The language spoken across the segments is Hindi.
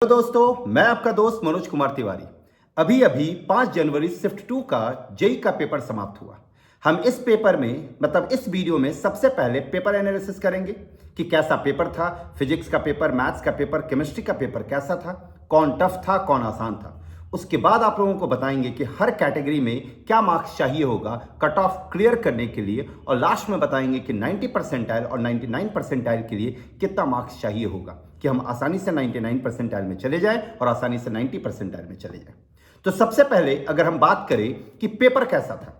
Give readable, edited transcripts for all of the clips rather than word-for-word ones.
हेलो दोस्तों, मैं आपका दोस्त मनोज कुमार तिवारी। अभी अभी 5 जनवरी शिफ्ट 2 का जेई का पेपर समाप्त हुआ। हम इस पेपर में इस वीडियो में सबसे पहले पेपर एनालिसिस करेंगे कि कैसा पेपर था। फिजिक्स का पेपर, मैथ्स का पेपर, केमिस्ट्री का पेपर कैसा था, कौन टफ था, कौन आसान था। उसके बाद आप लोगों को बताएंगे कि हर कैटेगरी में क्या मार्क्स चाहिए होगा कट ऑफ क्लियर करने के लिए, और लास्ट में बताएंगे कि 90 परसेंटाइल और 99 परसेंटाइल के लिए कितना मार्क्स चाहिए होगा कि हम आसानी से 99 परसेंटाइल में चले जाएं और आसानी से 90 परसेंटाइल में चले जाएं। तो सबसे पहले अगर हम बात करें कि पेपर कैसा था,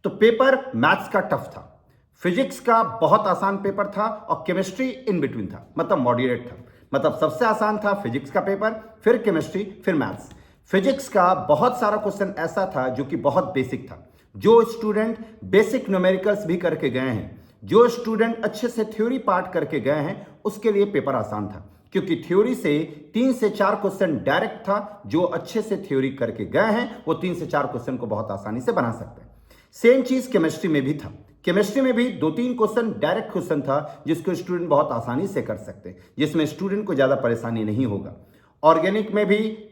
तो पेपर मैथ्स का टफ था, फिजिक्स का बहुत आसान पेपर था और केमिस्ट्री इन बिटवीन था, मॉडरेट था। सबसे आसान था फिजिक्स का पेपर, फिर केमिस्ट्री, फिर मैथ्स। फिजिक्स का बहुत सारा क्वेश्चन ऐसा था जो कि बहुत बेसिक था। जो स्टूडेंट बेसिक न्यूमेरिकल्स भी करके गए हैं, जो स्टूडेंट अच्छे से थ्योरी पार्ट करके गए हैं, उसके लिए पेपर आसान था, क्योंकि थ्योरी से 3 से 4 क्वेश्चन डायरेक्ट था। जो अच्छे से थ्योरी करके गए हैं वो 3 से 4 क्वेश्चन को बहुत आसानी से बना सकते हैं। सेम चीज केमिस्ट्री में भी था। केमिस्ट्री में भी 2-3 क्वेश्चन डायरेक्ट क्वेश्चन था जिसको स्टूडेंट बहुत आसानी से कर सकते हैं, जिसमें स्टूडेंट को ज्यादा परेशानी नहीं होगा। ऑर्गेनिक में भी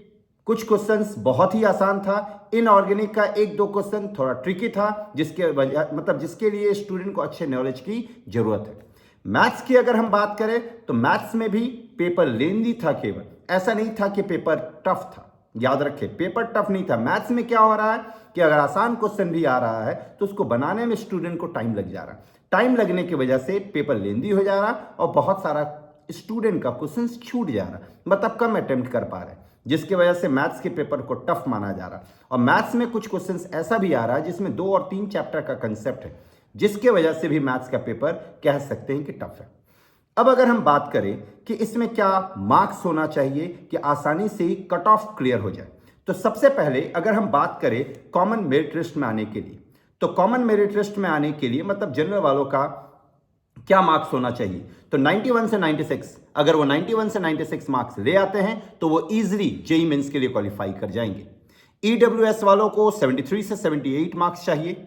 कुछ क्वेश्चंस बहुत ही आसान था। इनऑर्गेनिक का 1-2 क्वेश्चन थोड़ा ट्रिकी था, जिसके वजह जिसके लिए स्टूडेंट को अच्छे नॉलेज की जरूरत है। मैथ्स की अगर हम बात करें तो मैथ्स में भी पेपर लेंदी था, केवल ऐसा नहीं था कि पेपर टफ था। याद रखें, पेपर टफ नहीं था। मैथ्स में क्या हो रहा है कि अगर आसान क्वेश्चन भी आ रहा है तो उसको बनाने में स्टूडेंट को टाइम लग जा रहा है। टाइम लगने की वजह से पेपर लेंदी हो जा रहा और बहुत सारा स्टूडेंट का क्वेश्चन छूट जा रहा, कम अटेम्प्ट कर पा रहे, जिसकी वजह से मैथ्स के पेपर को टफ माना जा रहा। और मैथ्स में कुछ क्वेश्चंस ऐसा भी आ रहा है जिसमें 2 और 3 चैप्टर का कंसेप्ट है, जिसके वजह से भी मैथ्स का पेपर कह सकते हैं कि टफ है। अब अगर हम बात करें कि इसमें क्या मार्क्स होना चाहिए कि आसानी से ही कट ऑफ क्लियर हो जाए, तो सबसे पहले अगर हम बात करें कॉमन मेरिट लिस्ट में आने के लिए, तो कॉमन मेरिट लिस्ट में आने के लिए जनरल वालों का क्या मार्क्स होना चाहिए, तो 91 से 96। अगर वो 91 से 96 मार्क्स ले आते हैं तो वो इजीली जेईई मेंस के लिए क्वालिफाई कर जाएंगे। ईडब्ल्यूएस वालों को 73 से 78 मार्क्स चाहिए।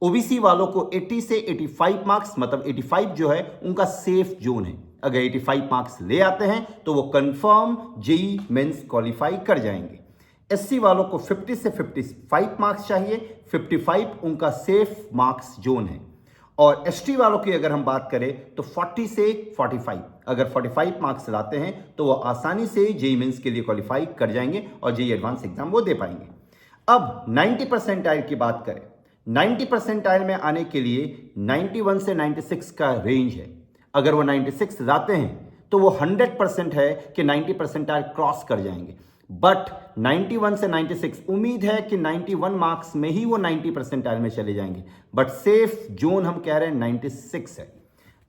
ओबीसी वालों को 80 से 85 मार्क्स, 85 जो है उनका सेफ जोन है। अगर 85 मार्क्स ले आते हैं तो वो कंफर्म जेईई मेंस क्वालिफाई कर जाएंगे। एससी वालों को 50 से 55 मार्क्स चाहिए, 55 उनका सेफ मार्क्स जोन है। और एसटी वालों की अगर हम बात करें तो 40 से 45, अगर 45 मार्क्स लाते हैं तो वो आसानी से जेईई मेंस के लिए क्वालिफाई कर जाएंगे और जेईई एडवांस एग्जाम वो दे पाएंगे। अब 90 परसेंटाइल की बात करें, 90 परसेंटाइल में आने के लिए 91 से 96 का रेंज है। अगर वो 96 लाते हैं तो वो 100% है कि 90 परसेंटाइल क्रॉस कर जाएंगे। बट 91 से 96 उम्मीद है कि 91 मार्क्स में ही वो 90 परसेंटाइल में चले जाएंगे, बट सेफ जोन हम कह रहे हैं 96 है।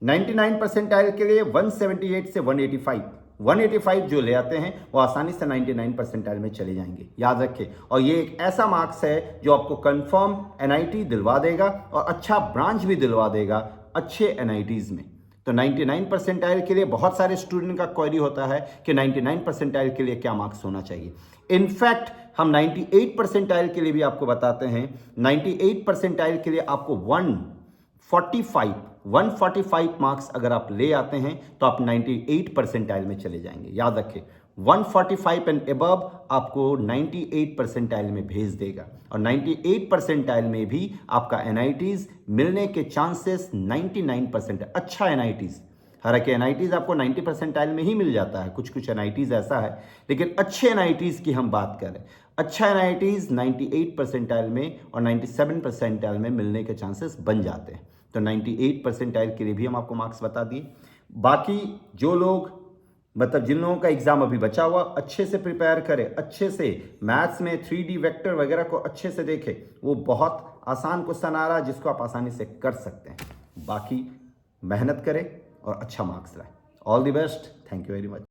99 परसेंटाइल के लिए 178 से 185 जो ले आते हैं वो आसानी से 99 परसेंटाइल में चले जाएंगे, याद रखें। और ये एक ऐसा मार्क्स है जो आपको कंफर्म एनआईटी दिलवा देगा और अच्छा ब्रांच भी दिलवा देगा अच्छे एनआईटीज में। तो 99 परसेंटाइल के लिए बहुत सारे स्टूडेंट का क्वेरी होता है कि 99 परसेंटाइल के लिए क्या मार्क्स होना चाहिए। इनफैक्ट हम 98 परसेंटाइल के लिए भी आपको बताते हैं। 98 परसेंटाइल के लिए आपको 145 मार्क्स अगर आप ले आते हैं तो आप 98 परसेंटाइल में चले जाएंगे। याद रखें, 145 एंड अबव आपको 98 परसेंटाइल में भेज देगा, और 98 परसेंटाइल में भी आपका एनआईटीज मिलने के चांसेस 99% है। अच्छा एनआईटीज, हालांकि एनआईटीज आपको 90 परसेंटाइल में ही मिल जाता है, कुछ कुछ एनआईटीज ऐसा है, लेकिन अच्छे एनआईटीज की हम बात करें, अच्छा एनआईटीज 98 परसेंटाइल में और 97 परसेंटाइल में मिलने के चांसेस बन जाते हैं। तो 98 परसेंटाइल के लिए भी हम आपको मार्क्स बता दिए। बाकी जो लोग जिन लोगों का एग्जाम अभी बचा हुआ, अच्छे से प्रिपेयर करें, अच्छे से मैथ्स में 3D वेक्टर वगैरह को अच्छे से देखें। वो बहुत आसान क्वेश्चन आ रहा है जिसको आप आसानी से कर सकते हैं। बाकी मेहनत करें और अच्छा मार्क्स लाएं। All the best, thank you very much.